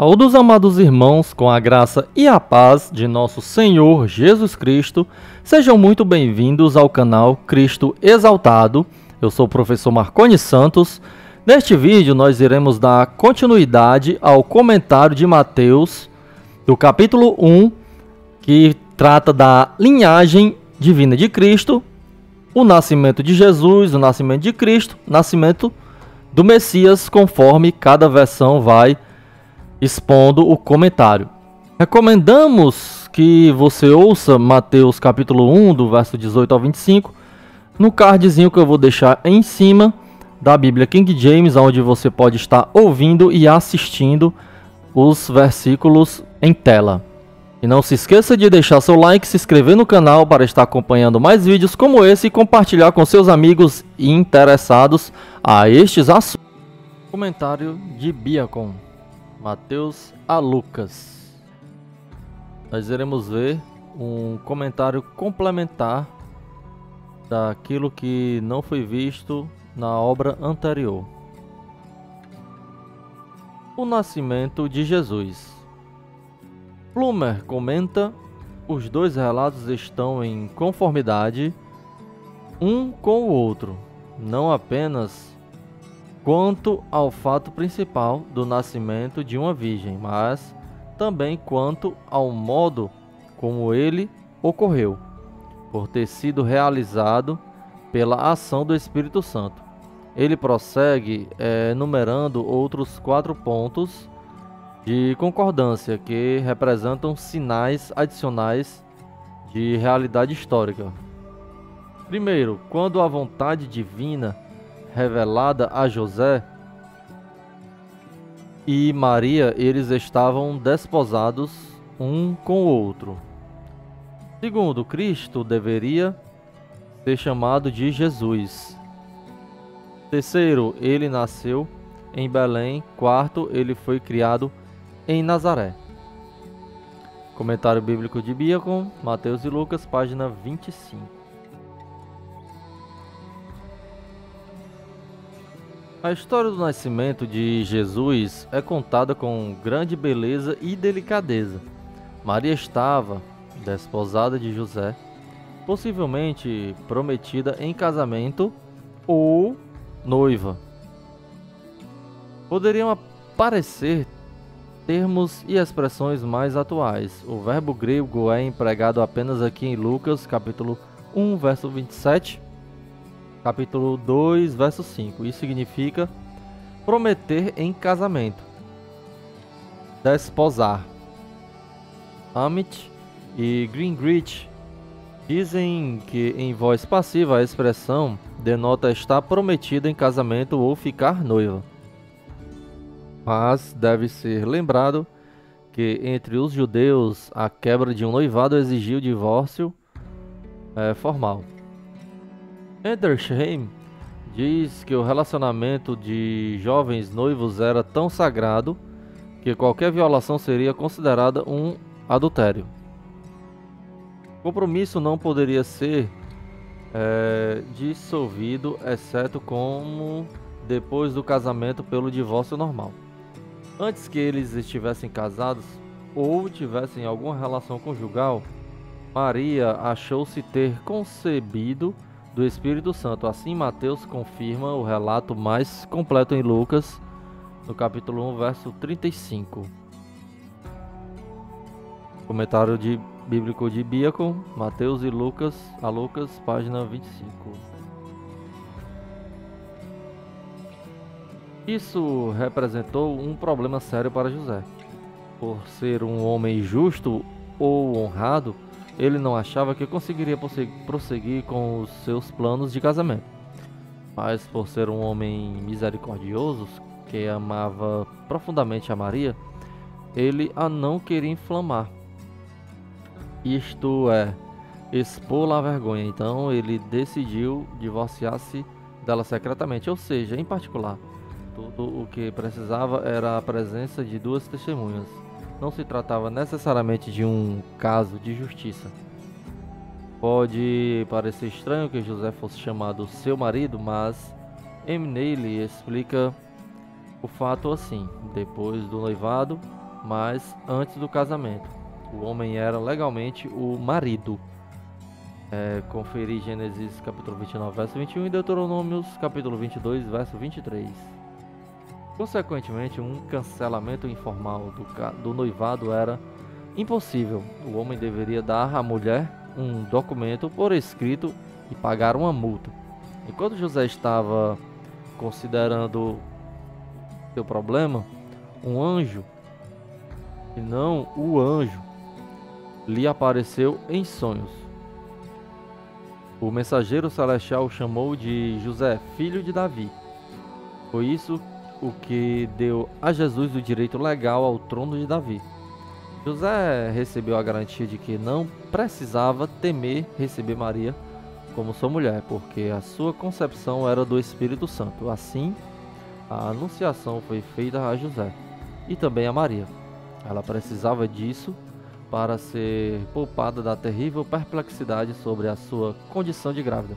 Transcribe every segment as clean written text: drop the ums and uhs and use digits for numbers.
Saúdos, amados irmãos, com a graça e a paz de nosso Senhor Jesus Cristo, sejam muito bem-vindos ao canal Cristo Exaltado. Eu sou o professor Marconi Santos. Neste vídeo nós iremos dar continuidade ao comentário de Mateus, do capítulo 1, que trata da linhagem divina de Cristo, o nascimento de Jesus, o nascimento de Cristo, o nascimento do Messias, conforme cada versão vai expondo o comentário. Recomendamos que você ouça Mateus capítulo 1, do verso 18 ao 25, no cardzinho que eu vou deixar em cima da Bíblia King James, onde você pode estar ouvindo e assistindo os versículos em tela. E não se esqueça de deixar seu like, se inscrever no canal para estar acompanhando mais vídeos como esse e compartilhar com seus amigos interessados a estes assuntos. Comentário de Biacon, Mateus a Lucas. Nós iremos ver um comentário complementar daquilo que não foi visto na obra anterior. O nascimento de Jesus. Plumer comenta: os dois relatos estão em conformidade um com o outro, não apenas quanto ao fato principal do nascimento de uma virgem, mas também quanto ao modo como ele ocorreu, por ter sido realizado pela ação do Espírito Santo. Ele prossegue enumerando outros 4 pontos de concordância que representam sinais adicionais de realidade histórica. Primeiro, quando a vontade divina revelada a José e Maria, eles estavam desposados um com o outro. Segundo, Cristo deveria ser chamado de Jesus. Terceiro, ele nasceu em Belém. Quarto, ele foi criado em Nazaré. Comentário bíblico de Biacon, Mateus e Lucas, página 25. A história do nascimento de Jesus é contada com grande beleza e delicadeza. Maria estava desposada de José, possivelmente prometida em casamento ou noiva. Poderiam aparecer termos e expressões mais atuais. O verbo grego é empregado apenas aqui em Lucas, capítulo 1, verso 27, capítulo 2, verso 5. Isso significa prometer em casamento, desposar. Amit e Gingrich dizem que em voz passiva a expressão denota estar prometida em casamento ou ficar noiva. Mas deve ser lembrado que entre os judeus a quebra de um noivado exigiu divórcio formal. Edersheim diz que o relacionamento de jovens noivos era tão sagrado que qualquer violação seria considerada um adultério. O compromisso não poderia ser dissolvido, exceto como depois do casamento pelo divórcio normal. Antes que eles estivessem casados ou tivessem alguma relação conjugal, Maria achou-se ter concebido do Espírito Santo. Assim, Mateus confirma o relato mais completo em Lucas, no capítulo 1, verso 35. Comentário bíblico de Biacon, Mateus e Lucas, a Lucas, página 25. Isso representou um problema sério para José. Por ser um homem justo ou honrado, ele não achava que conseguiria prosseguir com os seus planos de casamento. Mas por ser um homem misericordioso, que amava profundamente a Maria, ele a não queria inflamar. Isto é, expô-la à vergonha. Então ele decidiu divorciar-se dela secretamente, ou seja, em particular. Tudo o que precisava era a presença de 2 testemunhas. Não se tratava necessariamente de um caso de justiça. Pode parecer estranho que José fosse chamado seu marido, mas Emneile explica o fato assim: depois do noivado, mas antes do casamento. O homem era legalmente o marido. Conferir Gênesis capítulo 29, verso 21 e Deuteronômios capítulo 22, verso 23. Consequentemente, um cancelamento informal do noivado era impossível. O homem deveria dar à mulher um documento por escrito e pagar uma multa. Enquanto José estava considerando seu problema, um anjo, e não o anjo, lhe apareceu em sonhos. O mensageiro celestial o chamou de José, filho de Davi. Foi isso o que deu a Jesus o direito legal ao trono de Davi. José recebeu a garantia de que não precisava temer receber Maria como sua mulher, porque a sua concepção era do Espírito Santo. Assim, a anunciação foi feita a José e também a Maria. Ela precisava disso para ser poupada da terrível perplexidade sobre a sua condição de grávida.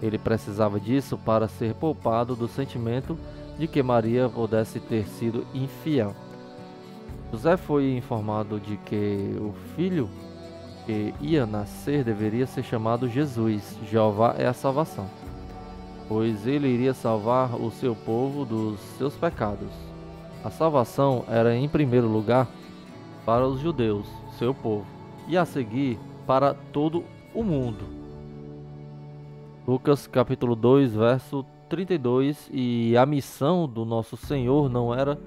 Ele precisava disso para ser poupado do sentimento de que Maria pudesse ter sido infiel. José foi informado de que o filho que ia nascer deveria ser chamado Jesus. Jeová é a salvação, pois ele iria salvar o seu povo dos seus pecados. A salvação era em primeiro lugar para os judeus, seu povo, e a seguir para todo o mundo. Lucas capítulo 2, verso 32. E a missão do nosso Senhor não era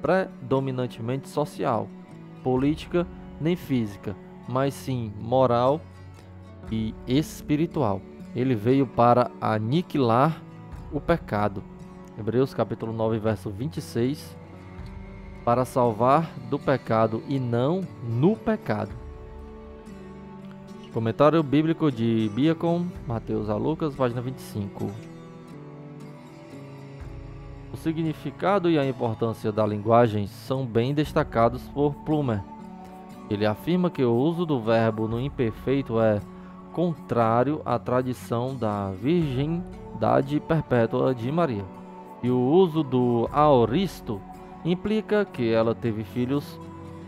predominantemente social, política nem física, mas sim moral e espiritual. Ele veio para aniquilar o pecado. Hebreus capítulo 9, verso 26. Para salvar do pecado e não no pecado. Comentário bíblico de Biacon, Mateus a Lucas, página 25. O significado e a importância da linguagem são bem destacados por Plumer. Ele afirma que o uso do verbo no imperfeito é contrário à tradição da virgindade perpétua de Maria. E o uso do aoristo implica que ela teve filhos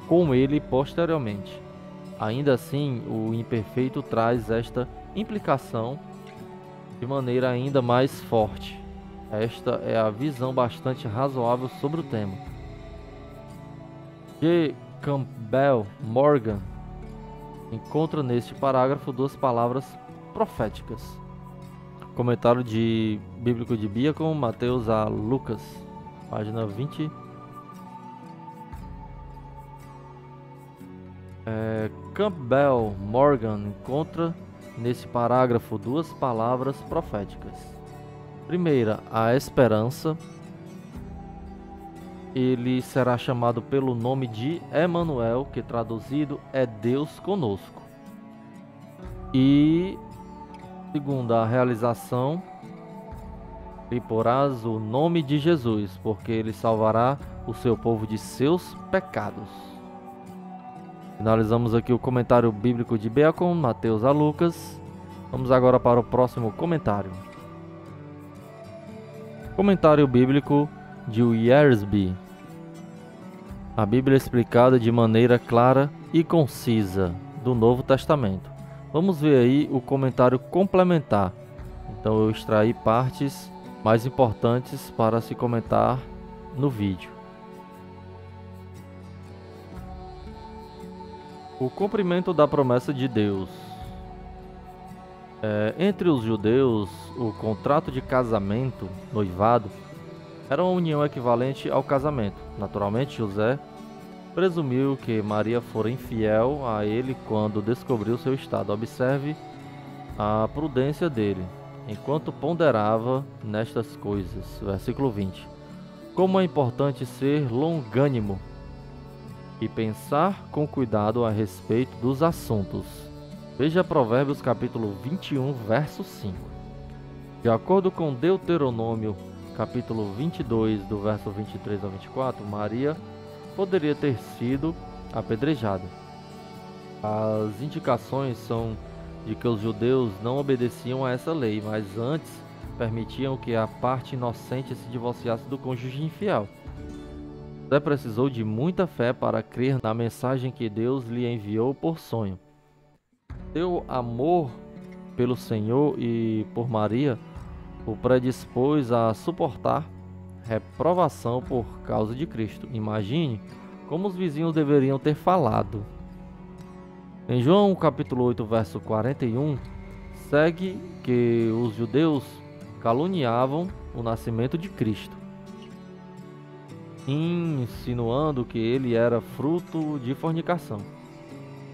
com ele posteriormente. Ainda assim, o imperfeito traz esta implicação de maneira ainda mais forte. Esta é a visão bastante razoável sobre o tema. G. Campbell Morgan encontra neste parágrafo duas palavras proféticas. Comentário bíblico de Biacon, Mateus a Lucas, página 20. Campbell Morgan encontra nesse parágrafo duas palavras proféticas. Primeira, a esperança. Ele será chamado pelo nome de Emanuel, que traduzido é Deus conosco. E segunda, a realização. Lhe porás o nome de Jesus, porque ele salvará o seu povo de seus pecados. Finalizamos aqui o comentário bíblico de Biacon, Mateus a Lucas. Vamos agora para o próximo comentário. Comentário bíblico de Wiersbe. A Bíblia explicada de maneira clara e concisa do Novo Testamento. Vamos ver aí o comentário complementar. Então eu extraí partes mais importantes para se comentar no vídeo. O cumprimento da promessa de Deus. Entre os judeus, o contrato de casamento, noivado, era uma união equivalente ao casamento. Naturalmente, José presumiu que Maria fora infiel a ele quando descobriu seu estado. Observe a prudência dele, enquanto ponderava nestas coisas. Versículo 20. Como é importante ser longânimo e pensar com cuidado a respeito dos assuntos. Veja Provérbios capítulo 21, verso 5. De acordo com Deuteronômio capítulo 22, do verso 23 a 24, Maria poderia ter sido apedrejada. As indicações são de que os judeus não obedeciam a essa lei, mas antes permitiam que a parte inocente se divorciasse do cônjuge infiel. José precisou de muita fé para crer na mensagem que Deus lhe enviou por sonho. Seu amor pelo Senhor e por Maria o predispôs a suportar reprovação por causa de Cristo. Imagine como os vizinhos deveriam ter falado. Em João capítulo 8, verso 41, segue que os judeus caluniavam o nascimento de Cristo, insinuando que ele era fruto de fornicação.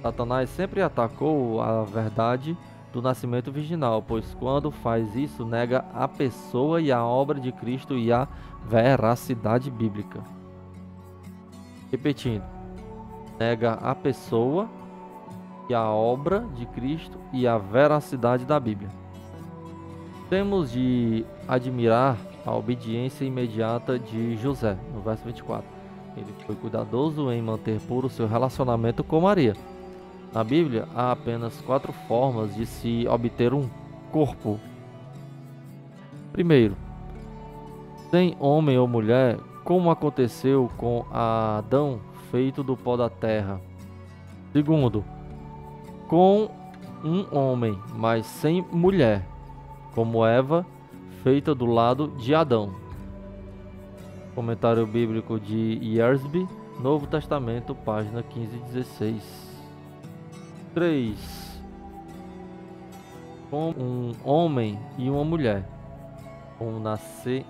Satanás sempre atacou a verdade do nascimento virginal, pois quando faz isso, nega a pessoa e a obra de Cristo e a veracidade bíblica. Repetindo, nega a pessoa e a obra de Cristo e a veracidade da Bíblia. Temos de admirar a obediência imediata de José, no verso 24. Ele foi cuidadoso em manter puro seu relacionamento com Maria. Na Bíblia, há apenas 4 formas de se obter um corpo. Primeiro, sem homem ou mulher, como aconteceu com Adão, feito do pó da terra. Segundo, com um homem, mas sem mulher, como Eva, feita do lado de Adão. Comentário bíblico de Yersby, Novo Testamento, página 15 e 16. 3. Com um homem e uma mulher,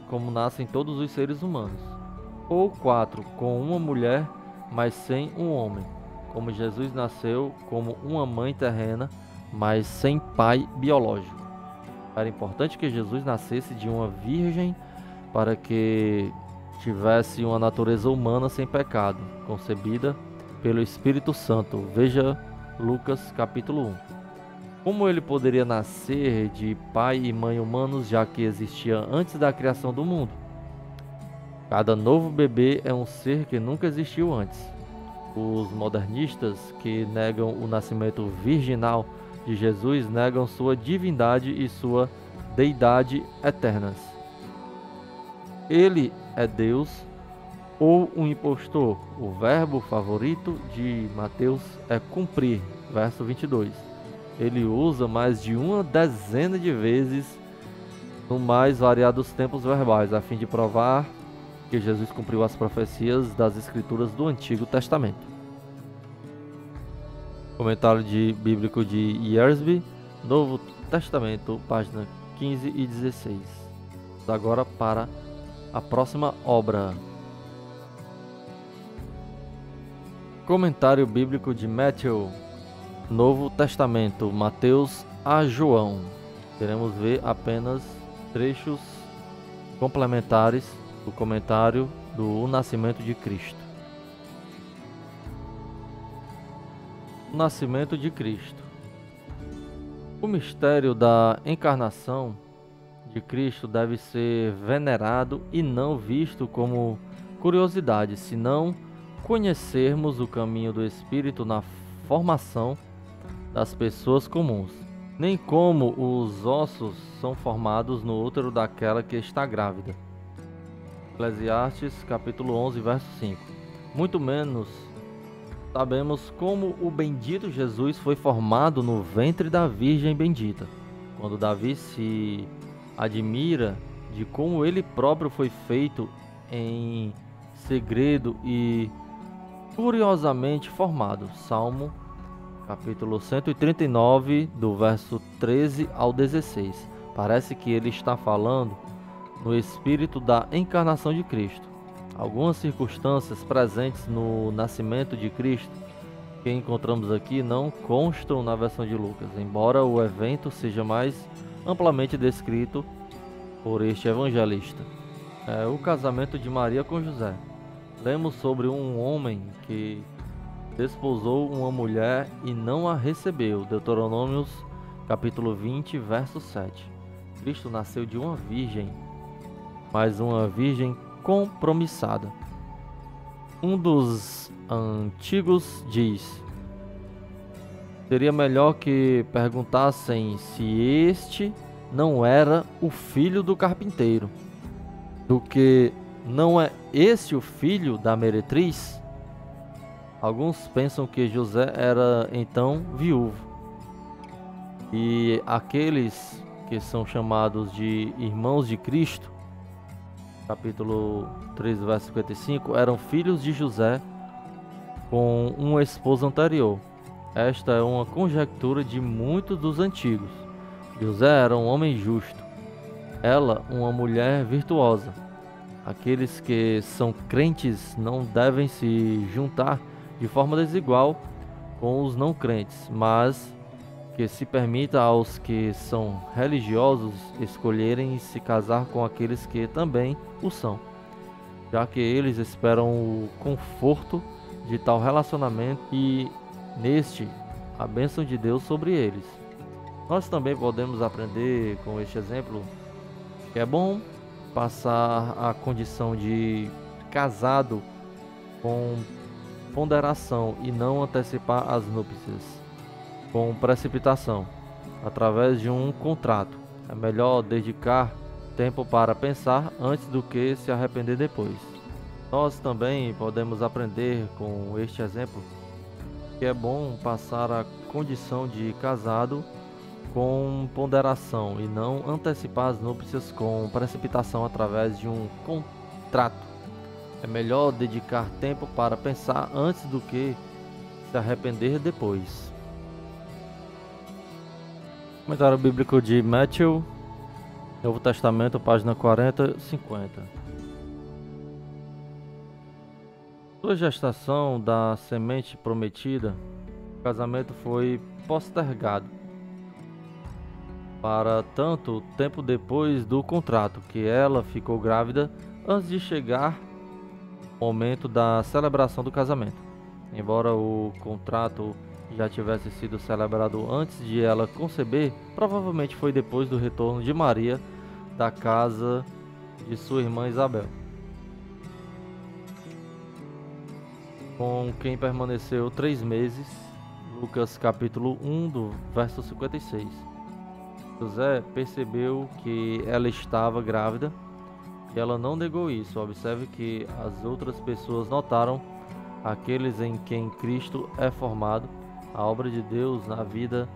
como nascem todos os seres humanos. Ou 4. Com uma mulher, mas sem um homem, como Jesus nasceu como uma mãe terrena, mas sem pai biológico. Era importante que Jesus nascesse de uma virgem para que tivesse uma natureza humana sem pecado, concebida pelo Espírito Santo. Veja Lucas capítulo 1. Como ele poderia nascer de pai e mãe humanos, já que existia antes da criação do mundo? Cada novo bebê é um ser que nunca existiu antes. Os modernistas que negam o nascimento virginal de Jesus negam sua divindade e sua deidade eternas. Ele é Deus ou um impostor? O verbo favorito de Mateus é cumprir, verso 22. Ele usa mais de uma dezena de vezes no mais variados tempos verbais, a fim de provar que Jesus cumpriu as profecias das Escrituras do Antigo Testamento. Comentário bíblico de Yersby, Novo Testamento, página 15 e 16. Agora para a próxima obra. Comentário bíblico de Matthew, Novo Testamento, Mateus a João. Queremos ver apenas trechos complementares do comentário do nascimento de Cristo. O nascimento de Cristo. O mistério da encarnação de Cristo deve ser venerado e não visto como curiosidade, senão conhecermos o caminho do Espírito na formação das pessoas comuns, nem como os ossos são formados no útero daquela que está grávida. Eclesiastes capítulo 11, verso 5. Muito menos sabemos como o bendito Jesus foi formado no ventre da Virgem bendita. Quando Davi se admira de como ele próprio foi feito em segredo e curiosamente formado. Salmo capítulo 139, do verso 13 ao 16. Parece que ele está falando no espírito da encarnação de Cristo. Algumas circunstâncias presentes no nascimento de Cristo que encontramos aqui não constam na versão de Lucas, embora o evento seja mais amplamente descrito por este evangelista. O casamento de Maria com José. Lemos sobre um homem que desposou uma mulher e não a recebeu. Deuteronômios capítulo 20, verso 7. Cristo nasceu de uma virgem, mas uma virgem compromissada. Um dos antigos diz: seria melhor que perguntassem se este não era o filho do carpinteiro, do que não é este o filho da meretriz? Alguns pensam que José era então viúvo. E aqueles que são chamados de irmãos de Cristo, capítulo 3, verso 55, eram filhos de José com uma esposa anterior. Esta é uma conjectura de muitos dos antigos. José era um homem justo, ela uma mulher virtuosa. Aqueles que são crentes não devem se juntar de forma desigual com os não crentes, mas que se permita aos que são religiosos escolherem se casar com aqueles que também o são, já que eles esperam o conforto de tal relacionamento e neste a bênção de Deus sobre eles. Nós também podemos aprender com este exemplo que é bom passar a condição de casado com ponderação e não antecipar as núpcias com precipitação, através de um contrato. É melhor dedicar tempo para pensar antes do que se arrepender depois. Nós também podemos aprender com este exemplo que é bom passar a condição de casado com ponderação e não antecipar as núpcias com precipitação através de um contrato. É melhor dedicar tempo para pensar antes do que se arrepender depois. Comentário bíblico de Matthew, Novo Testamento, página 40, 50. Sua gestação da semente prometida, o casamento foi postergado para tanto tempo depois do contrato que ela ficou grávida antes de chegar o momento da celebração do casamento. Embora o contrato já tivesse sido celebrado antes de ela conceber, provavelmente foi depois do retorno de Maria da casa de sua irmã Isabel, com quem permaneceu 3 meses. Lucas capítulo 1, do verso 56. José percebeu que ela estava grávida e ela não negou isso. Observe que as outras pessoas notaram aqueles em quem Cristo é formado. A obra de Deus na vida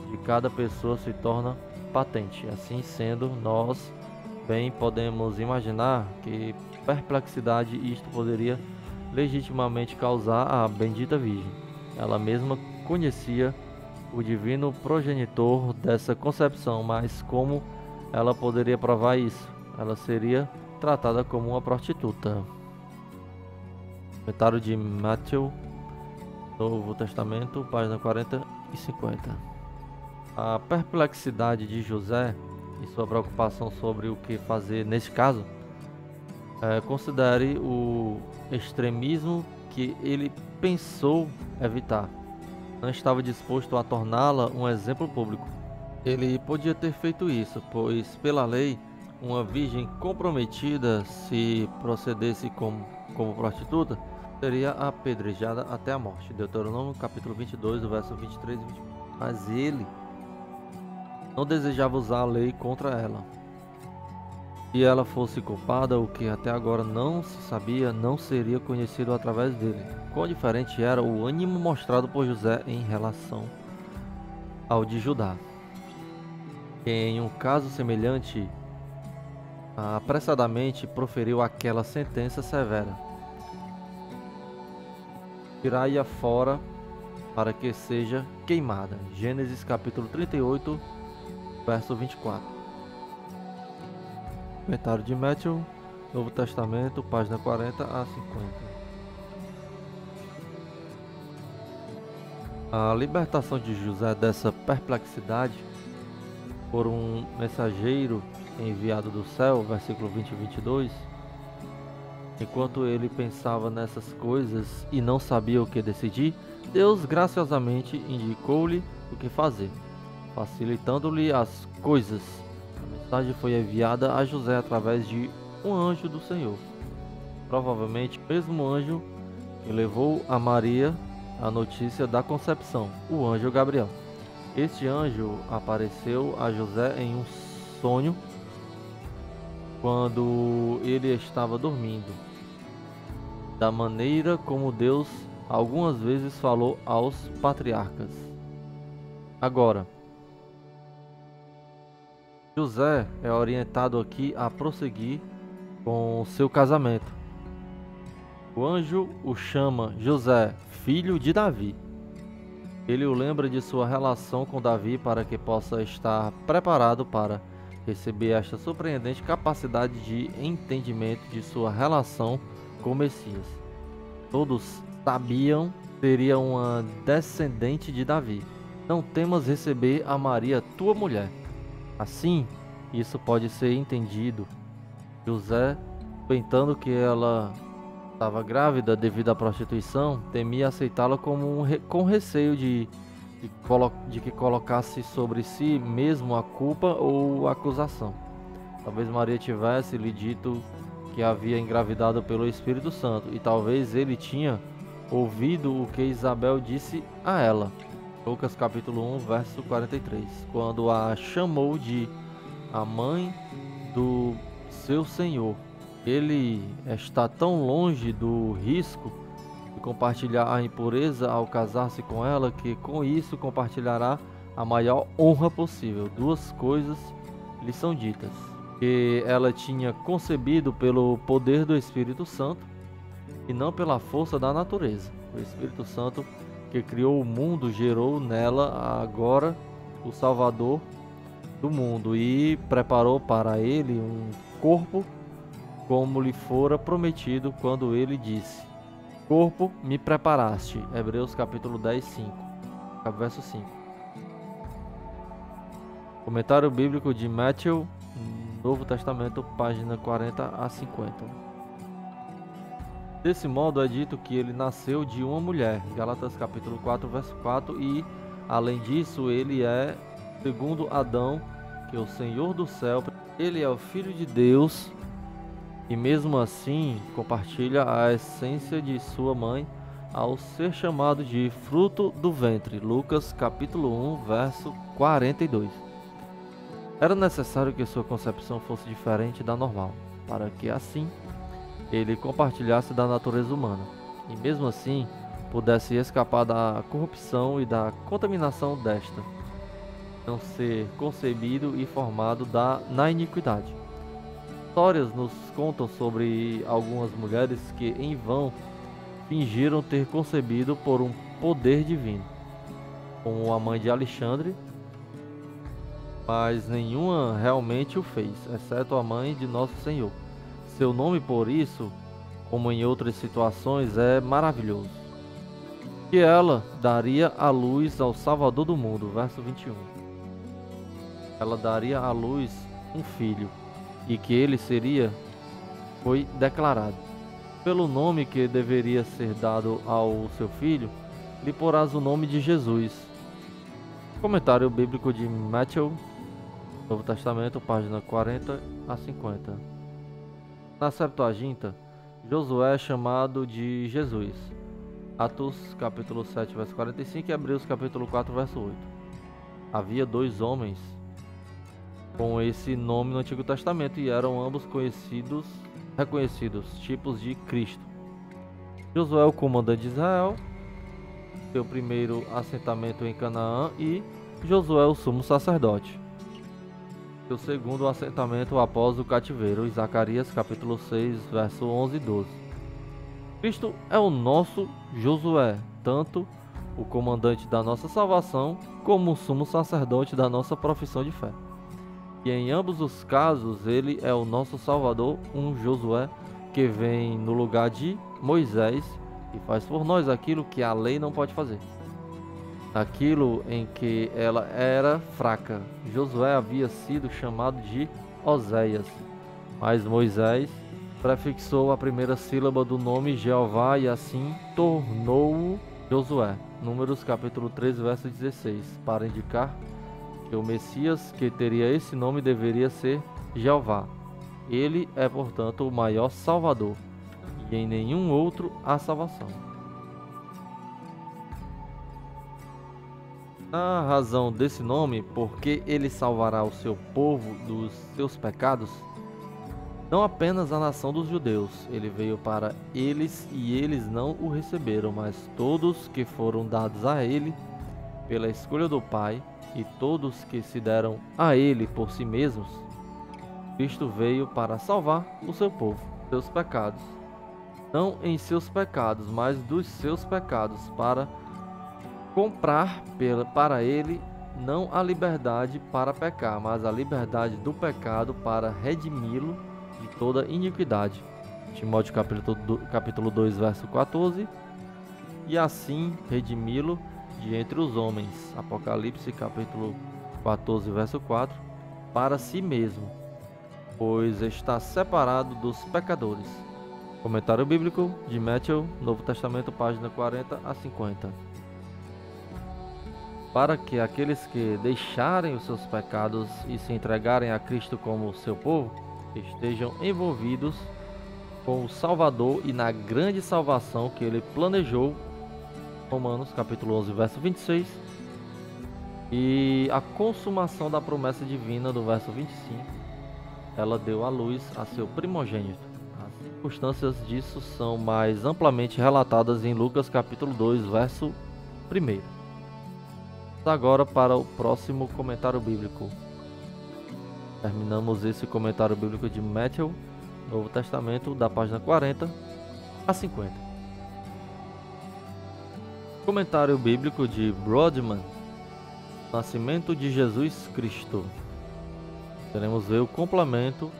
de cada pessoa se torna patente. Assim sendo, nós bem podemos imaginar que perplexidade isto poderia legitimamente causar à bendita Virgem. Ela mesma conhecia o divino progenitor dessa concepção, mas como ela poderia provar isso? Ela seria tratada como uma prostituta. Comentário de Matthew, Novo Testamento, página 40 e 50. A perplexidade de José e sua preocupação sobre o que fazer neste caso, considere o extremismo que ele pensou evitar. Não estava disposto a torná-la um exemplo público. Ele podia ter feito isso, pois pela lei, uma virgem comprometida, se procedesse como prostituta, seria apedrejada até a morte. Deuteronômio capítulo 22, do verso 23 e 24. Mas ele não desejava usar a lei contra ela. Se ela fosse culpada, o que até agora não se sabia, não seria conhecido através dele. Quão diferente era o ânimo mostrado por José em relação ao de Judá, que em um caso semelhante, apressadamente proferiu aquela sentença severa: tirai-a fora para que seja queimada. Gênesis capítulo 38, verso 24. Comentário de Matthew, Novo Testamento, página 40 a 50. A libertação de José dessa perplexidade por um mensageiro enviado do céu, versículo 20 e 22. Enquanto ele pensava nessas coisas e não sabia o que decidir, Deus graciosamente indicou-lhe o que fazer, facilitando-lhe as coisas. A mensagem foi enviada a José através de um anjo do Senhor, provavelmente o mesmo anjo que levou a Maria a notícia da concepção, o anjo Gabriel. Este anjo apareceu a José em um sonho quando ele estava dormindo, da maneira como Deus algumas vezes falou aos patriarcas. Agora, José é orientado aqui a prosseguir com seu casamento. O anjo o chama José, filho de Davi. Ele o lembra de sua relação com Davi para que possa estar preparado para receber esta surpreendente capacidade de entendimento de sua relação com o Messias. Todos sabiam que seria uma descendente de Davi. Não temas receber a Maria, tua mulher. Assim, isso pode ser entendido. José, suspeitando que ela estava grávida devido à prostituição, temia aceitá-la com receio de que colocasse sobre si mesmo a culpa ou a acusação. Talvez Maria tivesse lhe dito que havia engravidado pelo Espírito Santo, e talvez ele tinha ouvido o que Isabel disse a ela. Lucas capítulo 1, verso 43, quando a chamou de a mãe do seu Senhor. Ele está tão longe do risco de compartilhar a impureza ao casar-se com ela, que com isso compartilhará a maior honra possível. Duas coisas lhe são ditas: que ela tinha concebido pelo poder do Espírito Santo e não pela força da natureza. O Espírito Santo que criou o mundo gerou nela agora o Salvador do mundo e preparou para ele um corpo como lhe fora prometido quando ele disse: corpo me preparaste. Hebreus capítulo 10, 5, verso 5. Comentário bíblico de Matthew, Novo Testamento, página 40 a 50. Desse modo é dito que ele nasceu de uma mulher, Gálatas capítulo 4, verso 4, e além disso ele é, segundo Adão, que é o Senhor do céu, ele é o Filho de Deus e mesmo assim compartilha a essência de sua mãe ao ser chamado de fruto do ventre, Lucas capítulo 1, verso 42. Era necessário que sua concepção fosse diferente da normal, para que assim ele compartilhasse da natureza humana, e mesmo assim pudesse escapar da corrupção e da contaminação desta, não ser concebido e formado na iniquidade. Histórias nos contam sobre algumas mulheres que em vão fingiram ter concebido por um poder divino, como a mãe de Alexandre, mas nenhuma realmente o fez, exceto a mãe de nosso Senhor. Seu nome, por isso, como em outras situações, é maravilhoso. Que ela daria à luz ao Salvador do mundo, verso 21. Ela daria à luz um filho, e que ele foi declarado. Pelo nome que deveria ser dado ao seu filho, lhe porás o nome de Jesus. Comentário bíblico de Matthew, Novo Testamento, página 40 a 50. Na Septuaginta, Josué é chamado de Jesus. Atos capítulo 7, verso 45 e Hebreus capítulo 4, verso 8. Havia dois homens com esse nome no Antigo Testamento e eram ambos reconhecidos tipos de Cristo. Josué, o comandante de Israel, seu primeiro assentamento em Canaã, e Josué, o sumo sacerdote, seu segundo assentamento após o cativeiro, Zacarias capítulo 6, verso 11 e 12. Cristo é o nosso Josué, tanto o comandante da nossa salvação, como o sumo sacerdote da nossa profissão de fé. E em ambos os casos, ele é o nosso Salvador, um Josué que vem no lugar de Moisés e faz por nós aquilo que a lei não pode fazer. Aquilo em que ela era fraca, Josué havia sido chamado de Oséias, mas Moisés prefixou a primeira sílaba do nome Jeová e assim tornou-o Josué. Números capítulo 13, verso 16, para indicar que o Messias que teria esse nome deveria ser Jeová. Ele é, portanto, o maior Salvador, e em nenhum outro há salvação. A razão desse nome, porque ele salvará o seu povo dos seus pecados, Não apenas a nação dos judeus, ele veio para eles e eles não o receberam, mas todos que foram dados a ele pela escolha do Pai e todos que se deram a ele por si mesmos. Cristo veio para salvar o seu povo, seus pecados. Não em seus pecados, mas dos seus pecados, para comprar para ele não a liberdade para pecar, mas a liberdade do pecado para redimi-lo de toda iniquidade. Timóteo capítulo 2, verso 14. E assim redimi-lo de entre os homens. Apocalipse capítulo 14, verso 4. Para si mesmo, pois está separado dos pecadores. Comentário bíblico de Matthew, Novo Testamento, página 40 a 50. Para que aqueles que deixarem os seus pecados e se entregarem a Cristo como seu povo, estejam envolvidos com o Salvador e na grande salvação que ele planejou, Romanos capítulo 11, verso 26, e a consumação da promessa divina do verso 25, ela deu à luz a seu primogênito. As circunstâncias disso são mais amplamente relatadas em Lucas capítulo 2, verso 1. Agora para o próximo comentário bíblico. Terminamos esse comentário bíblico de Matthew, Novo Testamento, da página 40 a 50. Comentário bíblico de Brodman, Nascimento de Jesus Cristo. Queremos ver o complemento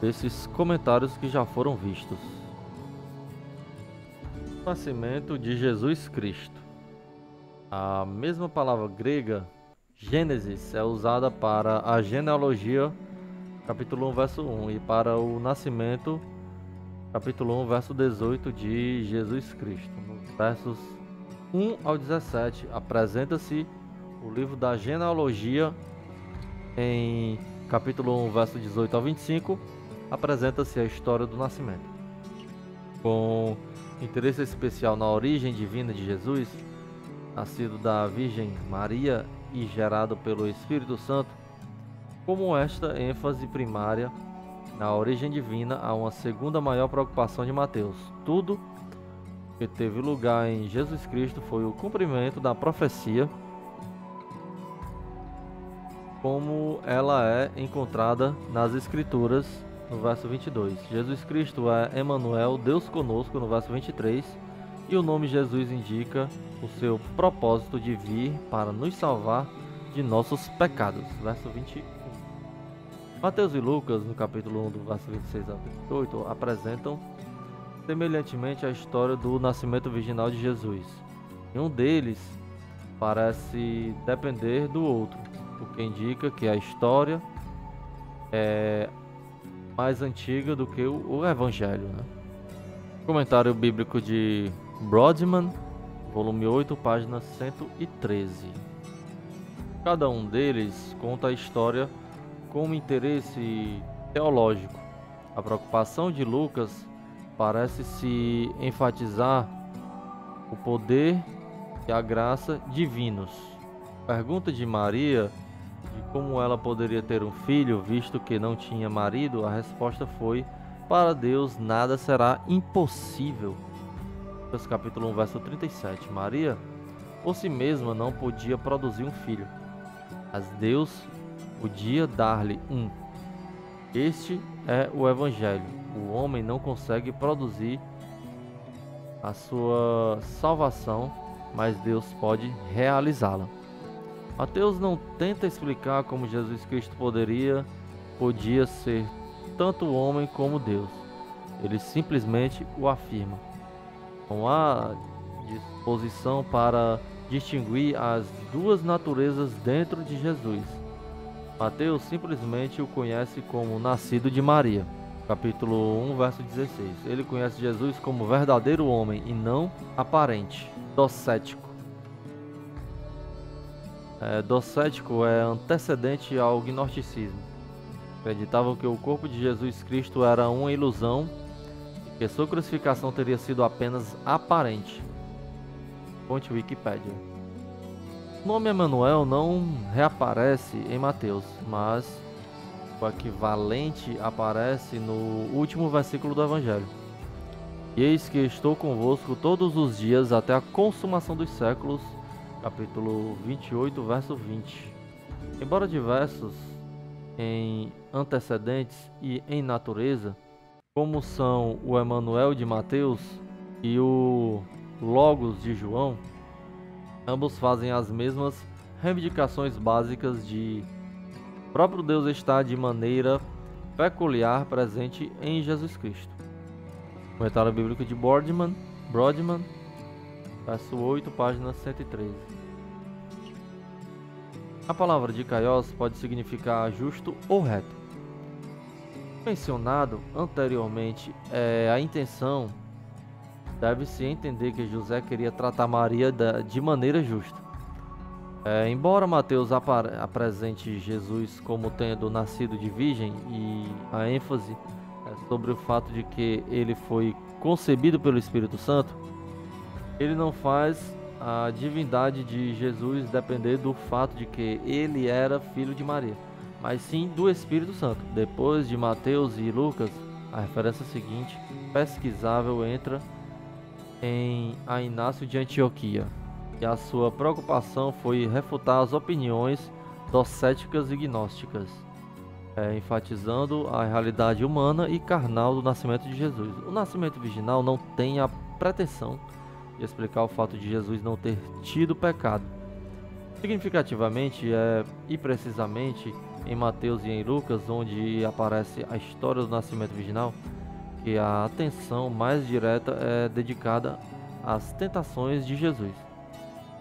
desses comentários que já foram vistos. Nascimento de Jesus Cristo. A mesma palavra grega, Gênesis, é usada para a genealogia, capítulo 1, verso 1, e para o nascimento, capítulo 1, verso 18 de Jesus Cristo. Nos versos 1 ao 17, apresenta-se o livro da genealogia. Em capítulo 1, verso 18 ao 25, apresenta-se a história do nascimento. Com interesse especial na origem divina de Jesus, nascido da Virgem Maria e gerado pelo Espírito Santo, como esta ênfase primária na origem divina, há uma segunda maior preocupação de Mateus. Tudo que teve lugar em Jesus Cristo foi o cumprimento da profecia, como ela é encontrada nas Escrituras, no verso 22. Jesus Cristo é Emanuel, Deus conosco, no verso 23. E o nome Jesus indica o seu propósito de vir para nos salvar de nossos pecados. Verso 21. Mateus e Lucas, no capítulo 1, do verso 26 ao 38, apresentam semelhantemente a história do nascimento virginal de Jesus. Um deles parece depender do outro, o que indica que a história é mais antiga do que o Evangelho, né? Comentário bíblico de Brodman, volume 8, página 113. Cada um deles conta a história com um interesse teológico. A preocupação de Lucas parece se enfatizar o poder e a graça divinos. Pergunta de Maria de como ela poderia ter um filho, visto que não tinha marido, a resposta foi: para Deus nada será impossível. Lucas capítulo 1, verso 37. Maria, por si mesma, não podia produzir um filho, mas Deus podia dar-lhe um. Este é o Evangelho. O homem não consegue produzir a sua salvação, mas Deus pode realizá-la. Mateus não tenta explicar como Jesus Cristo podia ser tanto homem como Deus. Ele simplesmente o afirma. Não há disposição para distinguir as duas naturezas dentro de Jesus. Mateus simplesmente o conhece como nascido de Maria. Capítulo 1, verso 16. Ele conhece Jesus como verdadeiro homem e não aparente, docético. Docético é antecedente ao gnosticismo. Acreditavam que o corpo de Jesus Cristo era uma ilusão e que sua crucificação teria sido apenas aparente. Fonte Wikipédia. O nome Emanuel não reaparece em Mateus, mas O equivalente aparece no último versículo do Evangelho. E eis que estou convosco todos os dias até a consumação dos séculos. Capítulo 28, verso 20. Embora diversos em antecedentes e em natureza, como são o Emanuel de Mateus e o Logos de João, ambos fazem as mesmas reivindicações básicas de próprio Deus está de maneira peculiar presente em Jesus Cristo. Comentário bíblico de Brodman, verso 8, página 113. A palavra de Kaios pode significar justo ou reto. Mencionado anteriormente, a intenção deve-se entender que José queria tratar Maria de maneira justa. Embora Mateus apresente Jesus como tendo nascido de virgem e a ênfase sobre o fato de que ele foi concebido pelo Espírito Santo, ele não faz a divindade de Jesus depender do fato de que ele era filho de Maria, mas sim do Espírito Santo. Depois de Mateus e Lucas, a referência seguinte, pesquisável, entra em Inácio de Antioquia, e a sua preocupação foi refutar as opiniões docéticas e gnósticas, enfatizando a realidade humana e carnal do nascimento de Jesus. O nascimento virginal não tem a pretensão de explicar o fato de Jesus não ter tido pecado. Significativamente e precisamente em Mateus e em Lucas, onde aparece a história do nascimento virginal, que a atenção mais direta é dedicada às tentações de Jesus.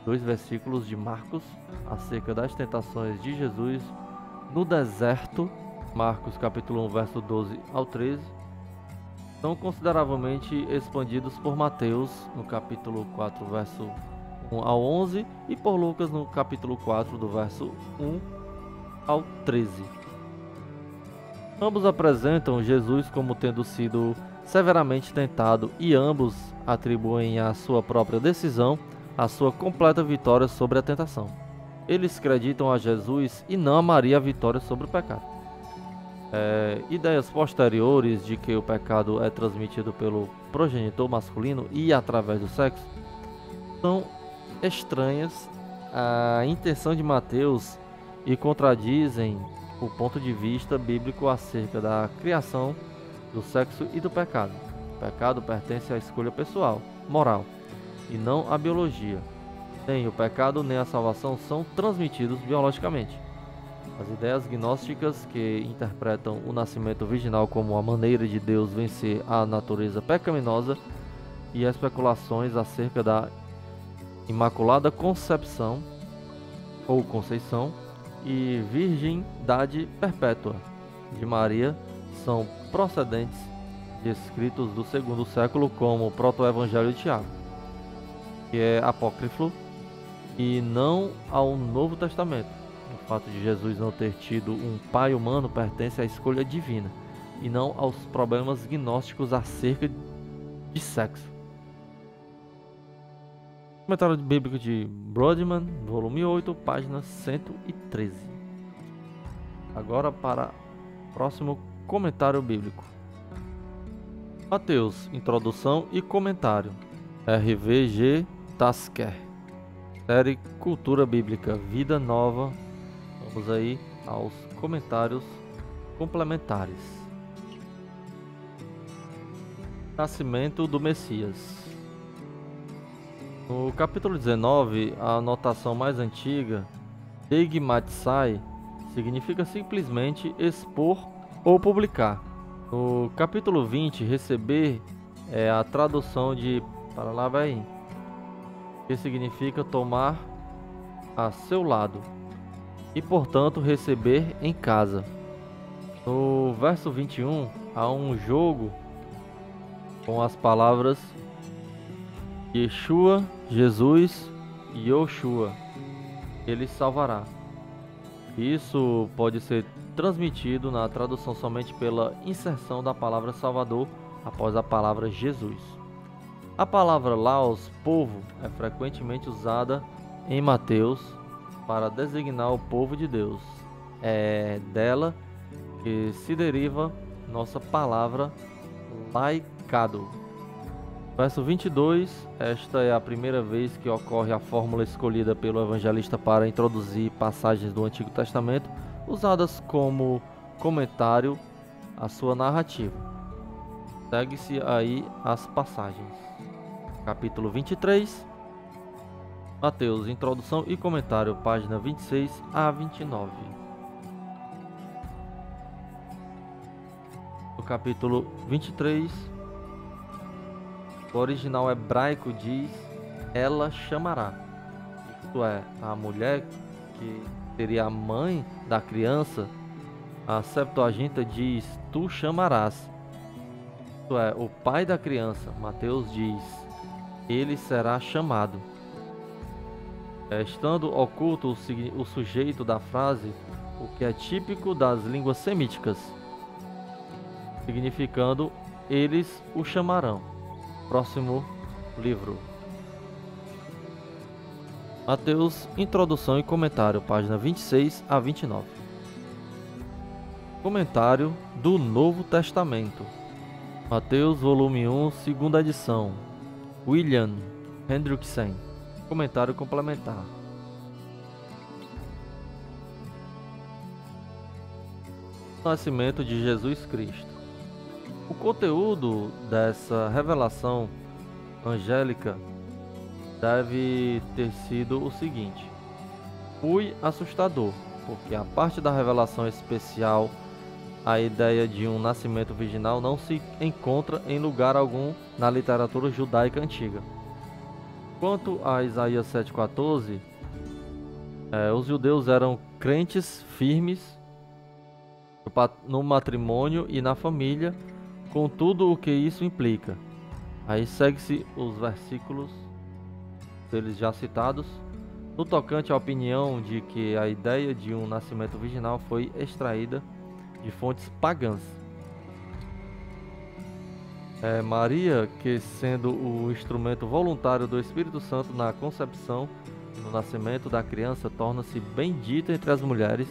2 versículos de Marcos acerca das tentações de Jesus no deserto, Marcos capítulo 1, verso 12 ao 13, são consideravelmente expandidos por Mateus no capítulo 4, verso 1 ao 11 e por Lucas no capítulo 4, do verso 1 ao 13. Ambos apresentam Jesus como tendo sido severamente tentado e ambos atribuem à sua própria decisão a sua completa vitória sobre a tentação. Eles acreditam a Jesus e não a Maria a vitória sobre o pecado. Ideias posteriores de que o pecado é transmitido pelo progenitor masculino e através do sexo são estranhas à intenção de Mateus e contradizem o ponto de vista bíblico acerca da criação, do sexo e do pecado. O pecado pertence à escolha pessoal, moral, e não à biologia. Nem o pecado nem a salvação são transmitidos biologicamente. As ideias gnósticas, que interpretam o nascimento virginal como a maneira de Deus vencer a natureza pecaminosa, e especulações acerca da Imaculada Concepção ou Conceição e Virgindade Perpétua de Maria, são procedentes de escritos do segundo século, como o Proto-Evangelho de Tiago, que é apócrifo e não ao Novo Testamento. O fato de Jesus não ter tido um pai humano pertence à escolha divina e não aos problemas gnósticos acerca de sexo. Comentário bíblico de Brodman, volume 8, página 113. Agora para o próximo comentário bíblico. Mateus, introdução e comentário. RVG Tasker. Série Cultura Bíblica, Vida Nova. Vamos aí aos comentários complementares. Nascimento do Messias. No capítulo 19, a anotação mais antiga, Deigmatsai, significa simplesmente expor ou publicar. No capítulo 20, receber é a tradução de Paralabai, que significa tomar a seu lado, e portanto receber em casa. No verso 21, há um jogo com as palavras Yeshua, Jesus, Yoshua, ele salvará. Isso pode ser transmitido na tradução somente pela inserção da palavra Salvador após a palavra Jesus. A palavra Laos, povo, é frequentemente usada em Mateus para designar o povo de Deus. É dela que se deriva nossa palavra laicado. Verso 22, esta é a primeira vez que ocorre a fórmula escolhida pelo evangelista para introduzir passagens do Antigo Testamento, usadas como comentário à sua narrativa. Segue-se aí as passagens. Capítulo 23, Mateus, introdução e comentário, página 26 a 29. No capítulo 23, o original hebraico diz: ela chamará. Isto é, a mulher que seria a mãe da criança. A Septuaginta diz: tu chamarás. Isto é, o pai da criança. Mateus diz: ele será chamado. Estando oculto o sujeito da frase, o que é típico das línguas semíticas, significando eles o chamarão. Próximo livro. Mateus, introdução e comentário, página 26 a 29. Comentário do Novo Testamento. Mateus, volume 1, segunda edição. William Hendrickson. Comentário complementar. Nascimento de Jesus Cristo. O conteúdo dessa revelação angélica deve ter sido o seguinte: fui assustador, porque a parte da revelação especial, a ideia de um nascimento virginal, não se encontra em lugar algum na literatura judaica antiga. Quanto a Isaías 7,14, os judeus eram crentes firmes no matrimônio e na família, com tudo o que isso implica. Aí segue-se os versículos deles já citados, no tocante à opinião de que a ideia de um nascimento virginal foi extraída de fontes pagãs. Maria, que sendo o instrumento voluntário do Espírito Santo na concepção e no nascimento da criança, torna-se bendita entre as mulheres.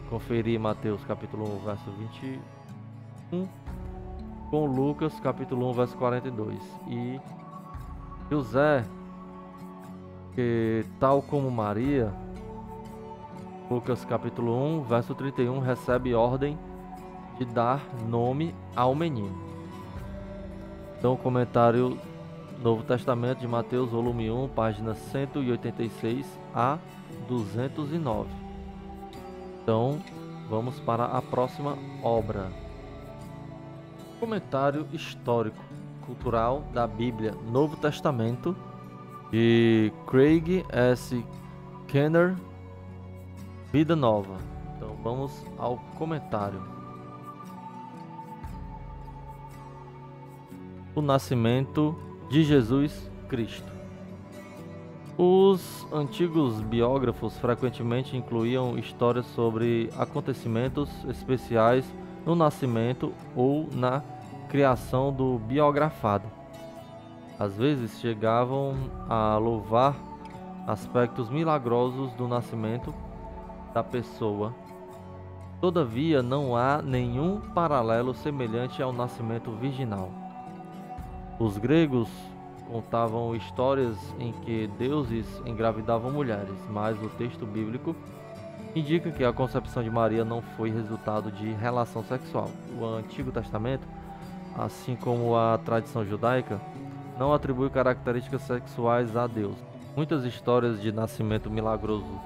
Conferir Mateus capítulo 1, verso 21, com Lucas capítulo 1, verso 42. E José, que tal como Maria, Lucas capítulo 1, verso 31, recebe ordem de dar nome ao menino. Então, comentário Novo Testamento de Mateus, volume 1, páginas 186 a 209. Então, vamos para a próxima obra. Comentário histórico cultural da Bíblia Novo Testamento, de Craig S. Kenner, Vida Nova. Então, vamos ao comentário. O nascimento de Jesus Cristo. Os antigos biógrafos frequentemente incluíam histórias sobre acontecimentos especiais no nascimento ou na criação do biografado. Às vezes chegavam a louvar aspectos milagrosos do nascimento da pessoa. Todavia, não há nenhum paralelo semelhante ao nascimento virginal. Os gregos contavam histórias em que deuses engravidavam mulheres, mas o texto bíblico indica que a concepção de Maria não foi resultado de relação sexual. O Antigo Testamento, assim como a tradição judaica, não atribui características sexuais a Deus. Muitas histórias de nascimento milagroso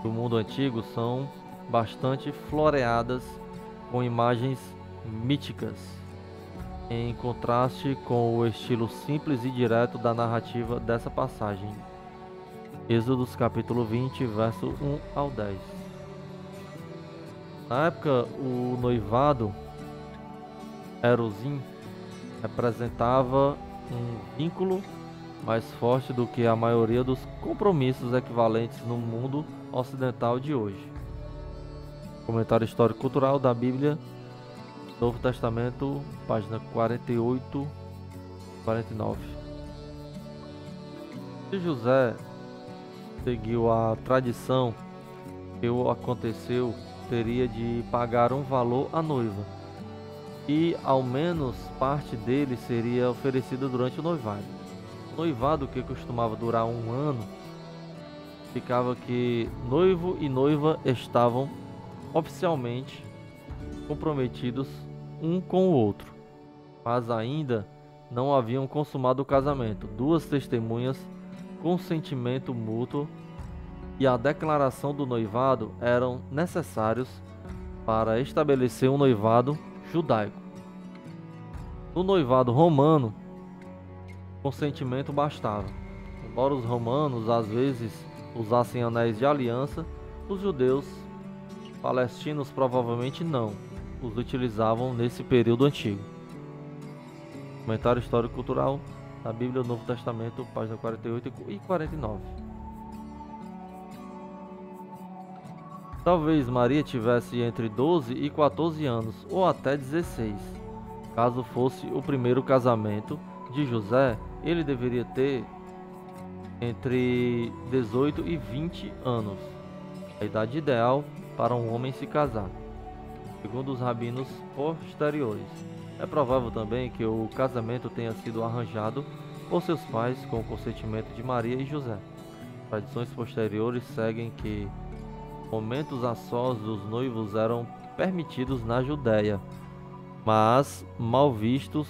do mundo antigo são bastante floreadas com imagens míticas, em contraste com o estilo simples e direto da narrativa dessa passagem. Êxodos capítulo 20, verso 1 ao 10. Na época, o noivado eruzim representava um vínculo mais forte do que a maioria dos compromissos equivalentes no mundo ocidental de hoje. Comentário histórico cultural da Bíblia Novo Testamento, página 48, 49. Se José seguiu a tradição que aconteceu teria de pagar um valor à noiva, e ao menos parte dele seria oferecida durante o noivado. O noivado, que costumava durar um ano, ficava que noivo e noiva estavam oficialmente comprometidos um com o outro, mas ainda não haviam consumado o casamento. Duas testemunhas, consentimento mútuo e a declaração do noivado eram necessários para estabelecer um noivado judaico. No noivado romano, consentimento bastava. Embora os romanos às vezes usassem anéis de aliança, os judeus palestinos provavelmente não os utilizavam nesse período antigo. Comentário histórico-cultural da Bíblia Novo Testamento, página 48 e 49. Talvez Maria tivesse entre 12 e 14 anos, ou até 16. Caso fosse o primeiro casamento de José, ele deveria ter entre 18 e 20 anos, a idade ideal para um homem se casar, segundo os rabinos posteriores. É provável também que o casamento tenha sido arranjado por seus pais com o consentimento de Maria e José. Tradições posteriores seguem que momentos a sós dos noivos eram permitidos na Judéia, mas mal vistos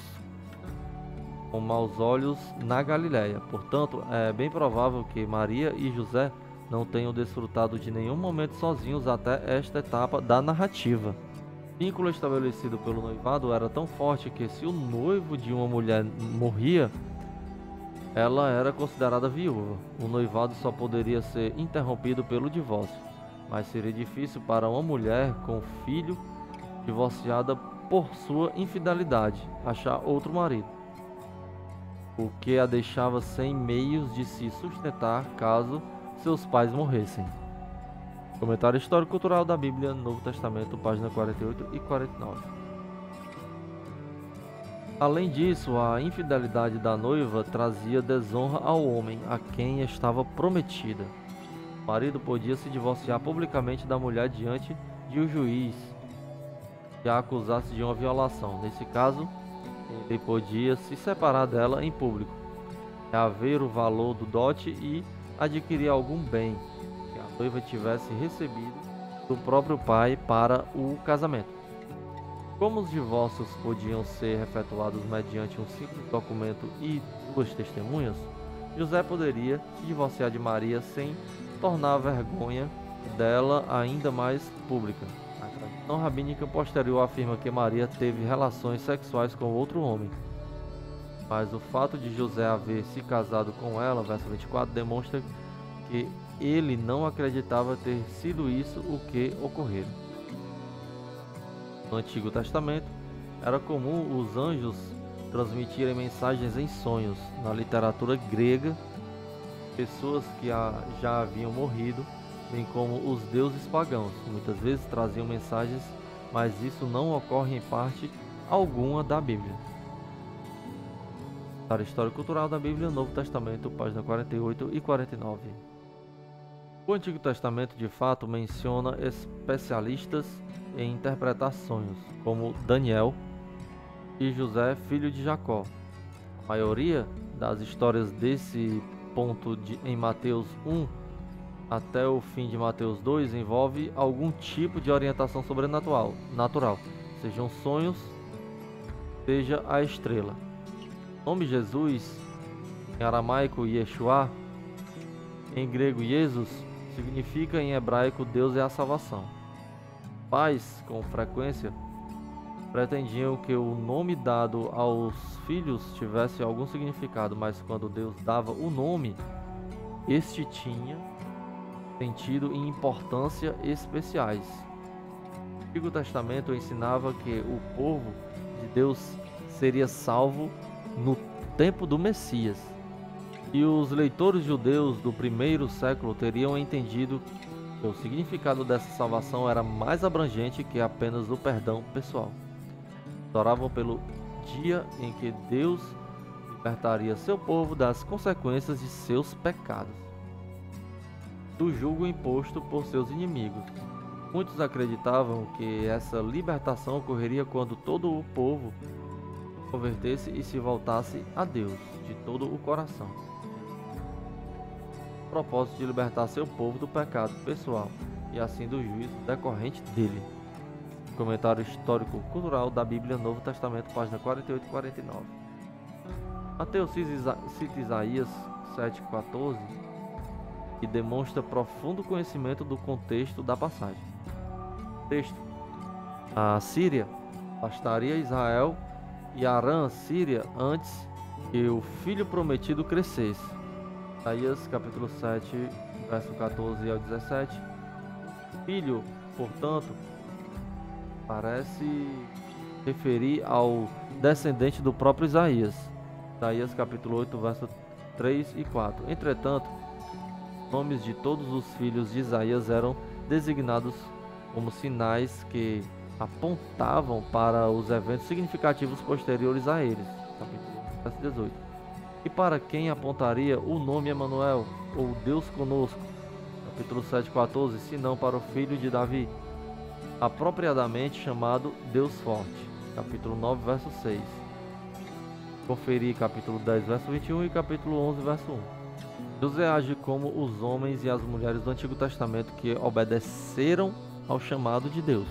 com maus olhos na Galiléia. Portanto, é bem provável que Maria e José não tenham desfrutado de nenhum momento sozinhos até esta etapa da narrativa. O vínculo estabelecido pelo noivado era tão forte que, se o noivo de uma mulher morria, ela era considerada viúva. O noivado só poderia ser interrompido pelo divórcio, mas seria difícil para uma mulher com filho divorciada por sua infidelidade achar outro marido, o que a deixava sem meios de se sustentar caso seus pais morressem. Comentário histórico-cultural da Bíblia Novo Testamento, página 48 e 49. Além disso, a infidelidade da noiva trazia desonra ao homem a quem estava prometida. O marido podia se divorciar publicamente da mulher diante de um juiz que a acusasse de uma violação. Nesse caso, ele podia se separar dela em público, reaver o valor do dote e adquirir algum bem que a noiva tivesse recebido do próprio pai para o casamento. Como os divórcios podiam ser efetuados mediante um simples documento e duas testemunhas, José poderia se divorciar de Maria sem tornar a vergonha dela ainda mais pública. A tradição rabínica posterior afirma que Maria teve relações sexuais com outro homem, mas o fato de José haver se casado com ela, verso 24, demonstra que ele não acreditava ter sido isso o que ocorrera. No Antigo Testamento, era comum os anjos transmitirem mensagens em sonhos. Na literatura grega, pessoas que já haviam morrido, bem como os deuses pagãos, muitas vezes traziam mensagens, mas isso não ocorre em parte alguma da Bíblia. Para a História Cultural da Bíblia Novo Testamento, página 48 e 49. O Antigo Testamento, de fato, menciona especialistas em interpretar sonhos, como Daniel e José, filho de Jacó. A maioria das histórias desse ponto em Mateus 1 até o fim de Mateus 2 envolve algum tipo de orientação sobrenatural, sejam sonhos, seja a estrela. O nome Jesus, em aramaico Yeshua, em grego Jesus, significa em hebraico Deus é a salvação. Pais, com frequência, pretendiam que o nome dado aos filhos tivesse algum significado, mas quando Deus dava o nome, este tinha sentido e importância especiais. O Antigo Testamento ensinava que o povo de Deus seria salvo no tempo do Messias, e os leitores judeus do primeiro século teriam entendido que o significado dessa salvação era mais abrangente que apenas o perdão pessoal. Oravam pelo dia em que Deus libertaria seu povo das consequências de seus pecados, do jugo imposto por seus inimigos, Muitos acreditavam que essa libertação ocorreria quando todo o povo convertesse e se voltasse a Deus de todo o coração. O propósito de libertar seu povo do pecado pessoal e assim do juízo decorrente dele. Comentário histórico-cultural da Bíblia Novo Testamento, página 48 e 49. Mateus cita Isaías 7,14 e demonstra profundo conhecimento do contexto da passagem. Texto: a Síria afastaria Israel e Arã, Síria, antes que o filho prometido crescesse. Isaías capítulo 7, verso 14 ao 17. Filho, portanto, parece referir ao descendente do próprio Isaías. Isaías capítulo 8, verso 3 e 4. Entretanto, os nomes de todos os filhos de Isaías eram designados como sinais que apontavam para os eventos significativos posteriores a eles. Capítulo 1, verso 18. E para quem apontaria o nome Emanuel, ou Deus conosco? Capítulo 7, 14. Senão para o filho de Davi, apropriadamente chamado Deus Forte. Capítulo 9, verso 6. Conferir capítulo 10, verso 21 e capítulo 11, verso 1. José age como os homens e as mulheres do Antigo Testamento que obedeceram ao chamado de Deus.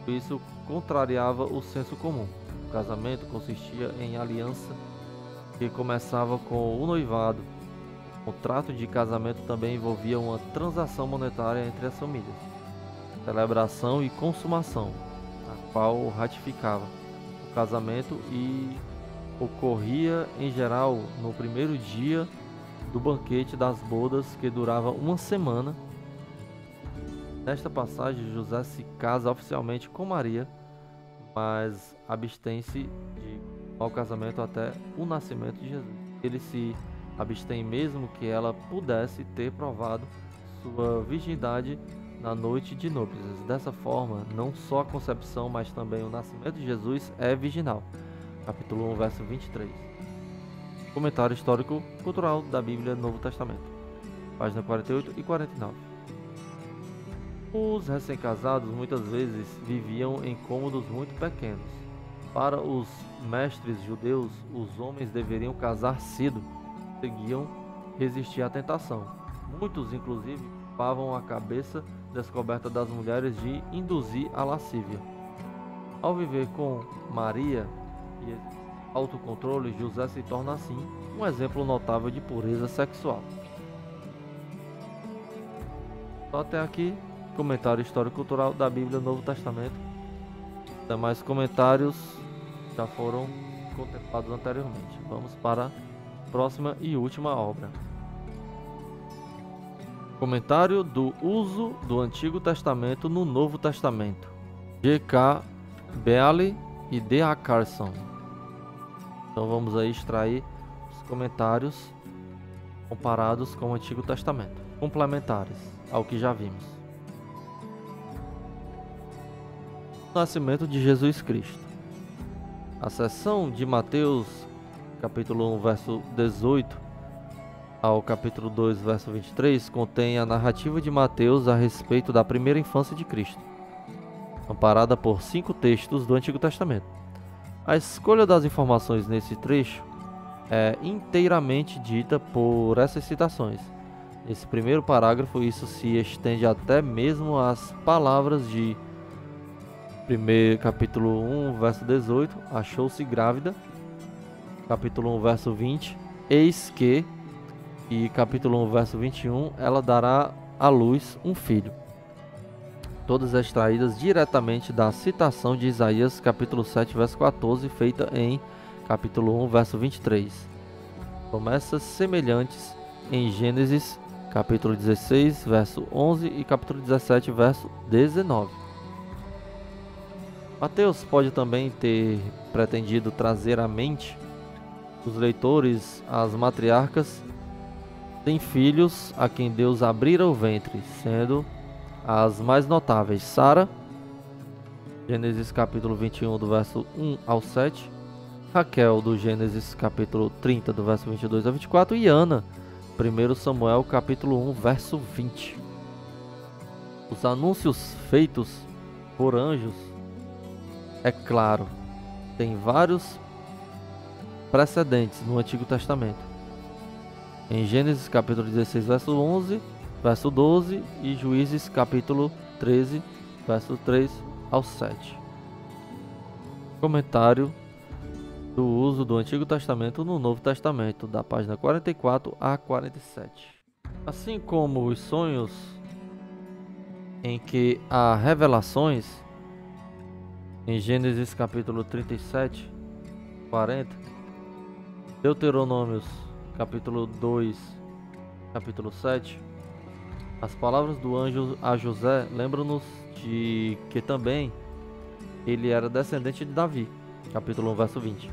Isso contrariava o senso comum. O casamento consistia em aliança que começava com o noivado. O contrato de casamento também envolvia uma transação monetária entre as famílias, celebração e consumação, a qual ratificava o casamento e ocorria em geral no primeiro dia do banquete das bodas, que durava uma semana. Nesta passagem, José se casa oficialmente com Maria, mas abstém-se ao casamento até o nascimento de Jesus. Ele se abstém mesmo que ela pudesse ter provado sua virgindade na noite de núpcias. Dessa forma, não só a concepção, mas também o nascimento de Jesus é virginal. Capítulo 1, verso 23. Comentário histórico-cultural da Bíblia Novo Testamento, página 48 e 49. Os recém-casados muitas vezes viviam em cômodos muito pequenos. Para os mestres judeus, os homens deveriam casar cedo, conseguiam resistir à tentação. Muitos, inclusive, culpavam a cabeça descoberta das mulheres de induzir a lascívia. Ao viver com Maria e autocontrole, José se torna assim um exemplo notável de pureza sexual. Só até aqui, comentário histórico-cultural da Bíblia Novo Testamento. Demais comentários já foram contemplados anteriormente. Vamos para a próxima e última obra. Comentário do uso do Antigo Testamento no Novo Testamento. G.K. Beale e D.A. Carson. Então vamos aí extrair os comentários comparados com o Antigo Testamento, complementares ao que já vimos. Nascimento de Jesus Cristo. A seção de Mateus, capítulo 1, verso 18, ao capítulo 2, verso 23, contém a narrativa de Mateus a respeito da primeira infância de Cristo, amparada por 5 textos do Antigo Testamento. A escolha das informações nesse trecho é inteiramente dita por essas citações. Nesse primeiro parágrafo, isso se estende até mesmo às palavras de capítulo 1, verso 18, achou-se grávida, capítulo 1, verso 20, eis que, e capítulo 1, verso 21, ela dará à luz um filho. Todas extraídas diretamente da citação de Isaías, capítulo 7, verso 14, feita em capítulo 1, verso 23. Promessas semelhantes em Gênesis, capítulo 16, verso 11 e capítulo 17, verso 19. Mateus pode também ter pretendido trazer à mente os leitores as matriarcas sem filhos a quem Deus abrira o ventre, sendo as mais notáveis Sara, Gênesis capítulo 21 do verso 1 ao 7, Raquel do Gênesis capítulo 30 do verso 22 a 24 e Ana, 1 Samuel capítulo 1 verso 20. os anúncios feitos por anjos, é claro, tem vários precedentes no Antigo Testamento. Em Gênesis capítulo 16, verso 11, verso 12 e Juízes capítulo 13, verso 3 ao 7. Comentário do uso do Antigo Testamento no Novo Testamento, da página 44 a 47. Assim como os sonhos em que há revelações, em Gênesis capítulo 37, 40, Deuteronômios capítulo 2, capítulo 7, as palavras do anjo a José lembram-nos de que também ele era descendente de Davi, capítulo 1, verso 20.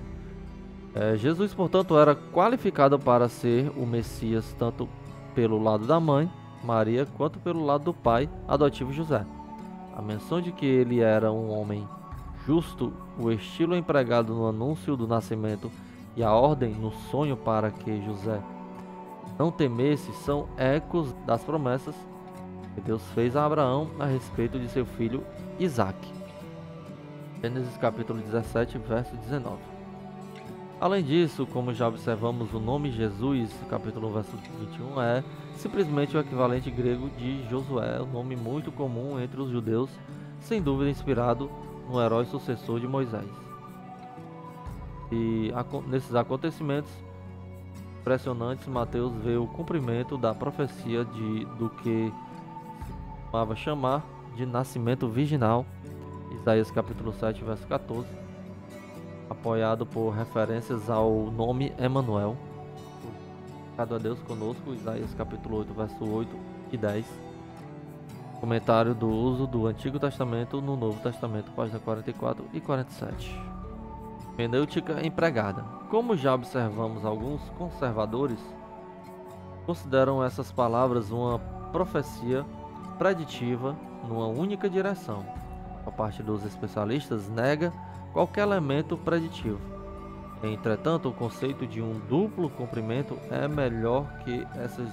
Jesus, portanto, era qualificado para ser o Messias tanto pelo lado da mãe, Maria, quanto pelo lado do pai adotivo José. A menção de que ele era um homem justo, o estilo empregado no anúncio do nascimento e a ordem no sonho para que José não temesse são ecos das promessas que Deus fez a Abraão a respeito de seu filho Isaque. Gênesis capítulo 17, verso 19. Além disso, como já observamos, o nome Jesus, capítulo 1, verso 21, é simplesmente o equivalente grego de Josué, um nome muito comum entre os judeus, sem dúvida inspirado no herói sucessor de Moisés. E nesses acontecimentos impressionantes, Mateus vê o cumprimento da profecia do que se costumava chamar de nascimento virginal, Isaías capítulo 7, verso 14, apoiado por referências ao nome Emanuel, Cada Deus conosco, Isaías capítulo 8, verso 8 e 10. Comentário do uso do Antigo Testamento no Novo Testamento, página 44 e 47. Hermenêutica empregada. Como já observamos, alguns conservadores consideram essas palavras uma profecia preditiva numa única direção. A parte dos especialistas nega qualquer elemento preditivo. Entretanto, o conceito de um duplo cumprimento é melhor que essas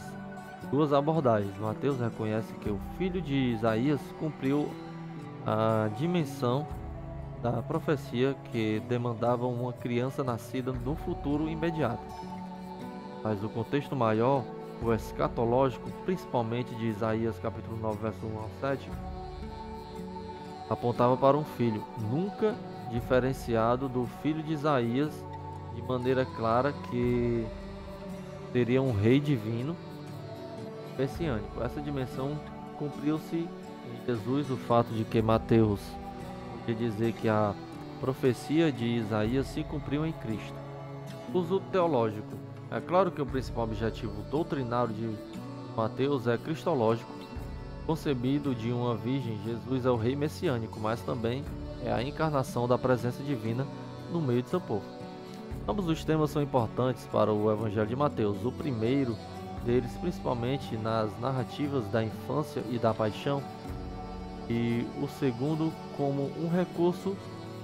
duas abordagens. Mateus reconhece que o filho de Isaías cumpriu a dimensão da profecia que demandava uma criança nascida no futuro imediato. Mas o contexto maior, o escatológico, principalmente de Isaías capítulo 9, verso 1 ao 7, apontava para um filho, nunca diferenciado do filho de Isaías, de maneira clara que seria um rei divino messiânico. Essa dimensão cumpriu-se em Jesus. O fato de que Mateus quer dizer que a profecia de Isaías se cumpriu em Cristo. Uso teológico. É claro que o principal objetivo doutrinário de Mateus é cristológico. Concebido de uma virgem, Jesus é o rei messiânico, mas também é a encarnação da presença divina no meio de seu povo. Ambos os temas são importantes para o Evangelho de Mateus. O primeiro deles, principalmente nas narrativas da infância e da paixão, e o segundo como um recurso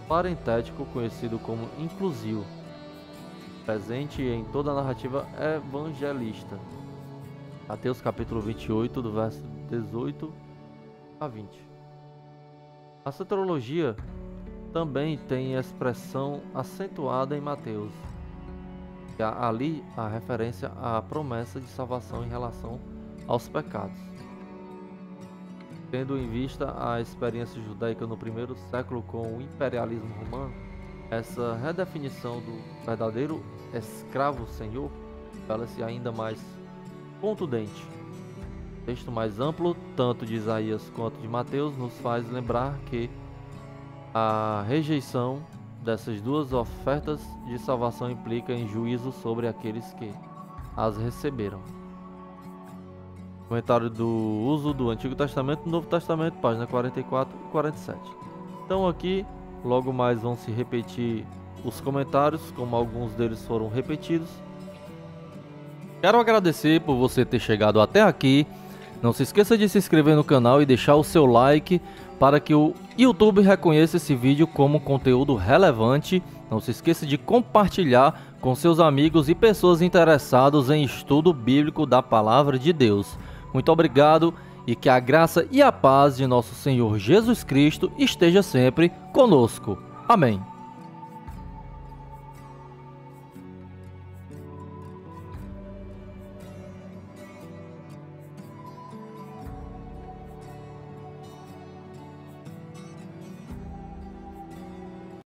parentético conhecido como inclusivo, presente em toda a narrativa evangelista. Mateus capítulo 28, do verso 18 a 20. A soteriologia também tem expressão acentuada em Mateus. Ali a referência à promessa de salvação em relação aos pecados. Tendo em vista a experiência judaica no primeiro século com o imperialismo romano, essa redefinição do verdadeiro escravo-senhor revela-se ainda mais contundente. O texto mais amplo, tanto de Isaías quanto de Mateus, nos faz lembrar que a rejeição dessas duas ofertas de salvação implica em juízo sobre aqueles que as receberam. Comentário do uso do Antigo Testamento no Novo Testamento, página 44 e 47. Então aqui, logo mais vão se repetir os comentários, como alguns deles foram repetidos. Quero agradecer por você ter chegado até aqui. Não se esqueça de se inscrever no canal e deixar o seu like para que o YouTube reconheça esse vídeo como conteúdo relevante. Não se esqueça de compartilhar com seus amigos e pessoas interessadas em estudo bíblico da Palavra de Deus. Muito obrigado e que a graça e a paz de nosso Senhor Jesus Cristo esteja sempre conosco. Amém.